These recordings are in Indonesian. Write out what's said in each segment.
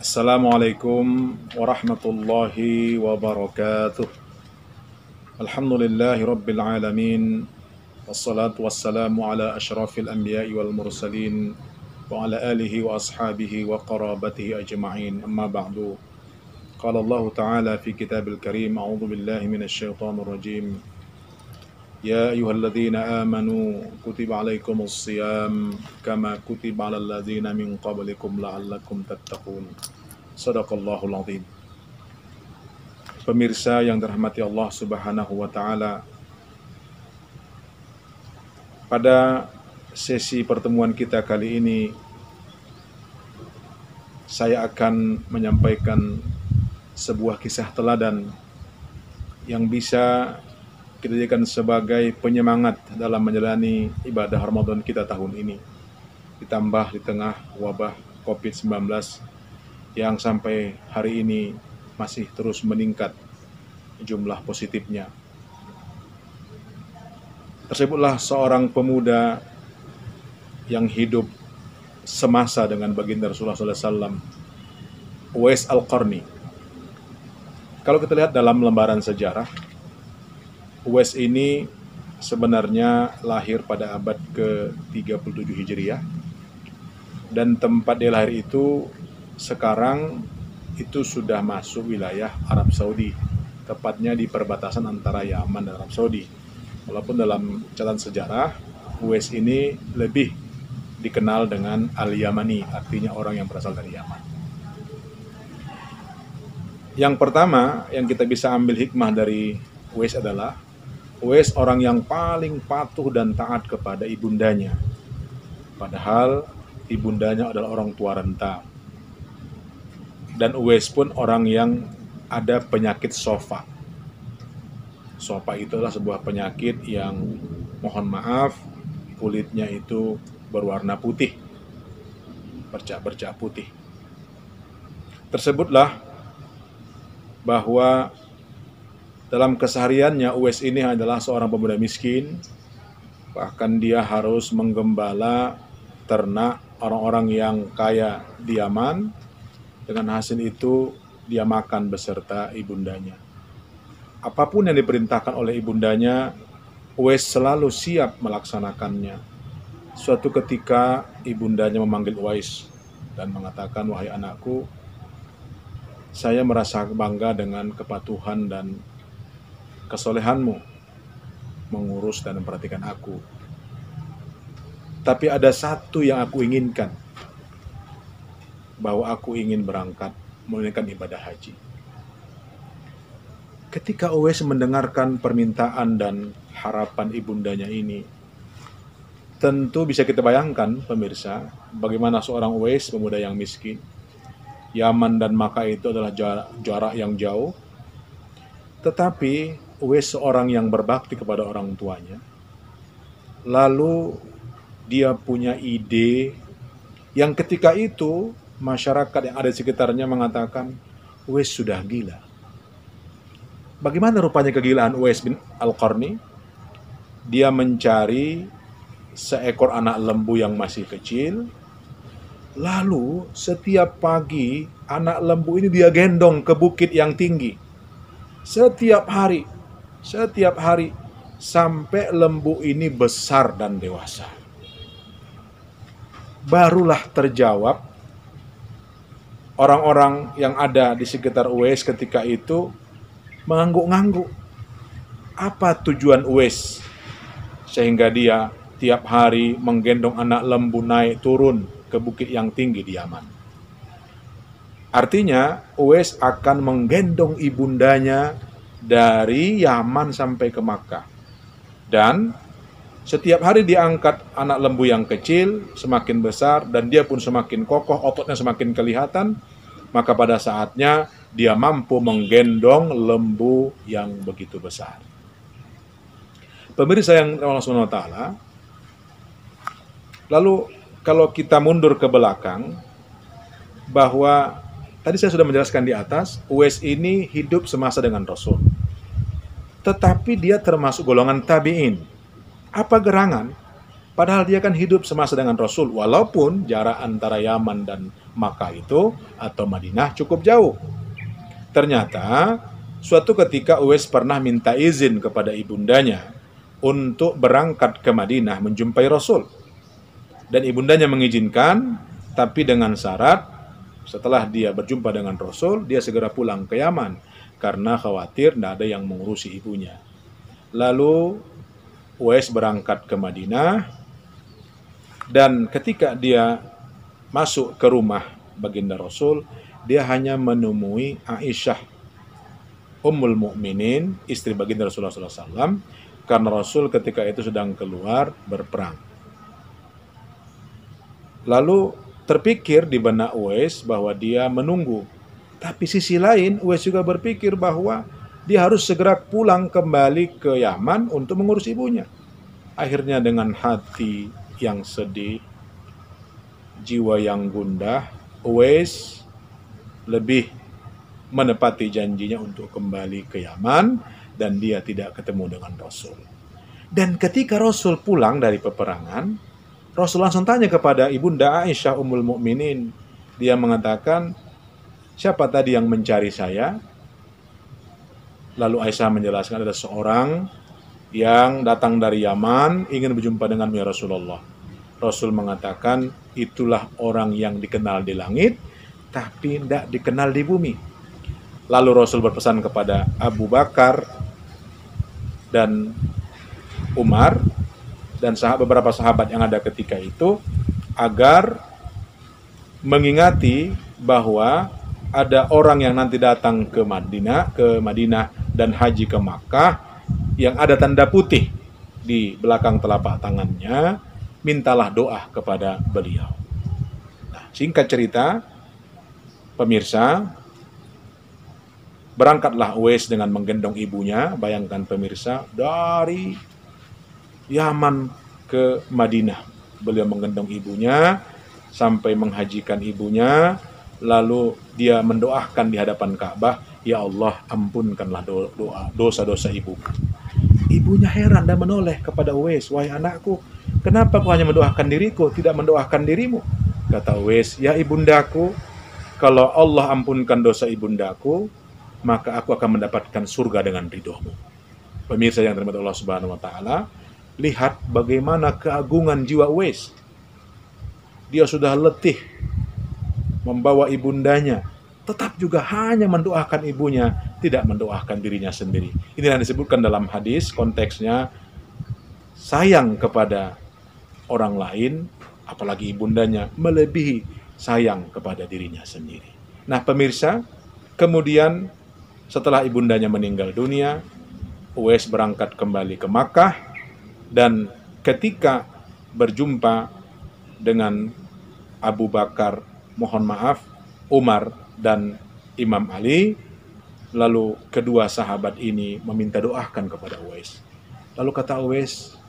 Assalamualaikum warahmatullahi wabarakatuh. Alhamdulillahi rabbil alamin. Wassalatu wassalamu ala ashrafil anbiya'i wal mursalin wa ala alihi wa ashabihi wa qarabatihi ajma'in. Amma ba'du. Qala Allah Ta'ala fi kitabil karim, a'udzu billahi minasy syaithanir rajim. Ya ayyuhalladzina amanu kutiba alaikumus shiyam kama kutiba alal ladzina min qablikum la'allakum tattaqun. Shadaqallahul azim. Pemirsa yang dirahmati Allah Subhanahu wa taala, pada sesi pertemuan kita kali ini saya akan menyampaikan sebuah kisah teladan yang bisa kita jadikan sebagai penyemangat dalam menjalani ibadah Ramadan kita tahun ini, ditambah di tengah wabah COVID-19 yang sampai hari ini masih terus meningkat jumlah positifnya. Tersebutlah seorang pemuda yang hidup semasa dengan baginda Rasulullah SAW, Uwais Al-Qarni. Kalau kita lihat dalam lembaran sejarah, Uwais ini sebenarnya lahir pada abad ke-37 Hijriah, dan tempat dia lahir itu sekarang itu sudah masuk wilayah Arab Saudi, tepatnya di perbatasan antara Yaman dan Arab Saudi. Walaupun dalam catatan sejarah, Uwais ini lebih dikenal dengan Al-Yamani, artinya orang yang berasal dari Yaman. Yang pertama yang kita bisa ambil hikmah dari Uwais adalah Uwais orang yang paling patuh dan taat kepada ibundanya. Padahal ibundanya adalah orang tua renta. Dan Uwais pun orang yang ada penyakit sofa. Sofa itu adalah sebuah penyakit yang, mohon maaf, kulitnya itu berwarna putih, bercak-bercak putih. Tersebutlah bahwa dalam kesehariannya Uwais ini adalah seorang pemuda miskin. Bahkan dia harus menggembala ternak orang-orang yang kaya di Yaman. Dengan hasil itu dia makan beserta ibundanya. Apapun yang diperintahkan oleh ibundanya, Uwais selalu siap melaksanakannya. Suatu ketika ibundanya memanggil Uwais dan mengatakan, "Wahai anakku, saya merasa bangga dengan kepatuhan dan kesolehanmu mengurus dan memperhatikan aku. Tapi ada satu yang aku inginkan, bahwa aku ingin berangkat menunaikan ibadah haji." Ketika Uwais mendengarkan permintaan dan harapan ibundanya ini, tentu bisa kita bayangkan, pemirsa, bagaimana seorang Uwais, pemuda yang miskin. Yaman dan Makkah itu adalah jarak yang jauh. Tetapi Uwais seorang yang berbakti kepada orang tuanya. Lalu dia punya ide yang ketika itu masyarakat yang ada di sekitarnya mengatakan, Uwais sudah gila. Bagaimana rupanya kegilaan Uwais bin Al-Qarni? Dia mencari seekor anak lembu yang masih kecil. Lalu setiap pagi anak lembu ini dia gendong ke bukit yang tinggi. Setiap hari sampai lembu ini besar dan dewasa. Barulah terjawab orang-orang yang ada di sekitar Uwais ketika itu mengangguk-ngangguk. Apa tujuan Uwais sehingga dia tiap hari menggendong anak lembu naik turun ke bukit yang tinggi di Yaman? Artinya Uwais akan menggendong ibundanya dari Yaman sampai ke Makkah. Dan setiap hari diangkat anak lembu yang kecil, semakin besar, dan dia pun semakin kokoh, ototnya semakin kelihatan. Maka pada saatnya dia mampu menggendong lembu yang begitu besar. Pemirsa yang Allah Subhanahu wa taala, lalu kalau kita mundur ke belakang, bahwa tadi saya sudah menjelaskan di atas, Uwais ini hidup semasa dengan Rasul. Tetapi dia termasuk golongan tabi'in. Apa gerangan? Padahal dia kan hidup semasa dengan Rasul, walaupun jarak antara Yaman dan Makkah itu atau Madinah cukup jauh. Ternyata suatu ketika Uwais pernah minta izin kepada ibundanya untuk berangkat ke Madinah menjumpai Rasul. Dan ibundanya mengizinkan, tapi dengan syarat setelah dia berjumpa dengan Rasul, dia segera pulang ke Yaman karena khawatir tidak ada yang mengurusi ibunya. Lalu Uwais berangkat ke Madinah, dan ketika dia masuk ke rumah baginda Rasul, dia hanya menemui Aisyah Ummul Mukminin, istri baginda Rasulullah SAW, karena Rasul ketika itu sedang keluar berperang. Lalu terpikir di benak Uwais bahwa dia menunggu. Tapi sisi lain Uwais juga berpikir bahwa dia harus segera pulang kembali ke Yaman untuk mengurus ibunya. Akhirnya dengan hati yang sedih, jiwa yang gundah, Uwais lebih menepati janjinya untuk kembali ke Yaman, dan dia tidak ketemu dengan Rasul. Dan ketika Rasul pulang dari peperangan, Rasul langsung tanya kepada ibunda Aisyah Ummul Mukminin. Dia mengatakan, siapa tadi yang mencari saya? Lalu Aisyah menjelaskan, ada seorang yang datang dari Yaman ingin berjumpa dengan ya Rasulullah. Rasul mengatakan, itulah orang yang dikenal di langit tapi tidak dikenal di bumi. Lalu Rasul berpesan kepada Abu Bakar dan Umar dan beberapa sahabat yang ada ketika itu agar mengingati bahwa ada orang yang nanti datang ke Madinah dan haji ke Makkah yang ada tanda putih di belakang telapak tangannya, mintalah doa kepada beliau. Nah, singkat cerita, pemirsa, berangkatlah Uwais dengan menggendong ibunya. Bayangkan pemirsa, dari Yaman ke Madinah. Beliau menggendong ibunya sampai menghajikan ibunya, lalu dia mendoakan di hadapan Ka'bah, ya Allah, ampunkanlah dosa-dosa ibu. Ibunya heran dan menoleh kepada Uwais, wahai anakku, kenapa kau hanya mendoakan diriku, tidak mendoakan dirimu? Kata Uwais, ya ibundaku, kalau Allah ampunkan dosa ibundaku, maka aku akan mendapatkan surga dengan ridhomu. Pemirsa yang dirahmati Allah Subhanahu wa taala, lihat bagaimana keagungan jiwa Uwais. Dia sudah letih membawa ibundanya, tetap juga hanya mendoakan ibunya, tidak mendoakan dirinya sendiri. Ini yang disebutkan dalam hadis, konteksnya sayang kepada orang lain, apalagi ibundanya, melebihi sayang kepada dirinya sendiri. Nah pemirsa, kemudian setelah ibundanya meninggal dunia, Uwais berangkat kembali ke Makkah, dan ketika berjumpa dengan Abu Bakar, Umar dan Imam Ali, lalu kedua sahabat ini meminta doakan kepada Uwais. Lalu kata Uwais,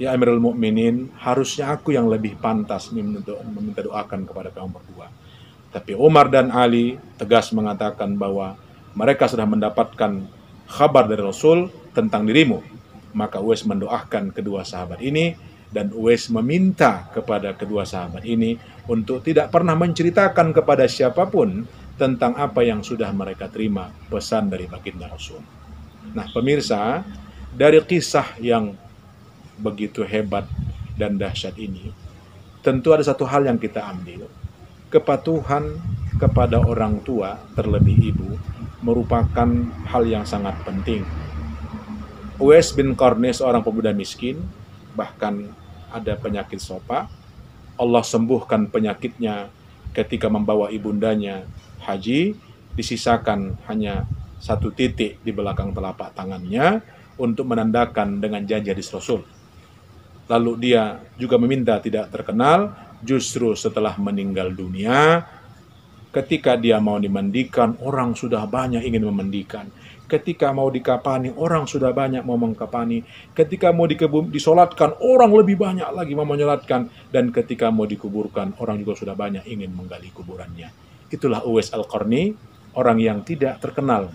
ya Amirul Mukminin, harusnya aku yang lebih pantas meminta doakan kepada kamu berdua. Tapi Umar dan Ali tegas mengatakan bahwa mereka sudah mendapatkan kabar dari Rasul tentang dirimu. Maka Uwais mendoakan kedua sahabat ini, dan Uwais meminta kepada kedua sahabat ini untuk tidak pernah menceritakan kepada siapapun tentang apa yang sudah mereka terima pesan dari baginda Rasul. Nah pemirsa, dari kisah yang begitu hebat dan dahsyat ini, tentu ada satu hal yang kita ambil. Kepatuhan kepada orang tua, terlebih ibu, merupakan hal yang sangat penting. Uwais bin Qarni seorang pemuda miskin, bahkan ada penyakit sopa. Allah sembuhkan penyakitnya ketika membawa ibundanya haji, disisakan hanya satu titik di belakang telapak tangannya untuk menandakan dengan janji hadis Rasul. Lalu dia juga meminta tidak terkenal, justru setelah meninggal dunia, ketika dia mau dimandikan, orang sudah banyak ingin memandikan. Ketika mau dikapani, orang sudah banyak mau mengkapani. Ketika mau disolatkan, orang lebih banyak lagi mau menyolatkan. Dan ketika mau dikuburkan, orang juga sudah banyak ingin menggali kuburannya. Itulah Uwais Al-Qarni, orang yang tidak terkenal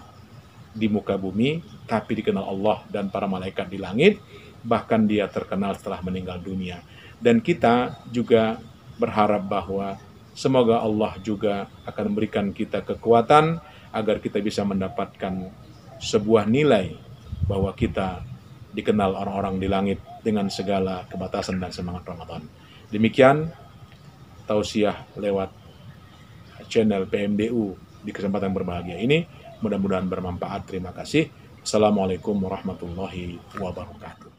di muka bumi, tapi dikenal Allah dan para malaikat di langit. bahkan dia terkenal setelah meninggal dunia. Dan kita juga berharap bahwa semoga Allah juga akan memberikan kita kekuatan agar kita bisa mendapatkan sebuah nilai bahwa kita dikenal orang-orang di langit dengan segala kebatasan dan semangat Ramadan. Demikian tausiah lewat channel PMDU di kesempatan berbahagia ini. Mudah-mudahan bermanfaat. Terima kasih. Assalamualaikum warahmatullahi wabarakatuh.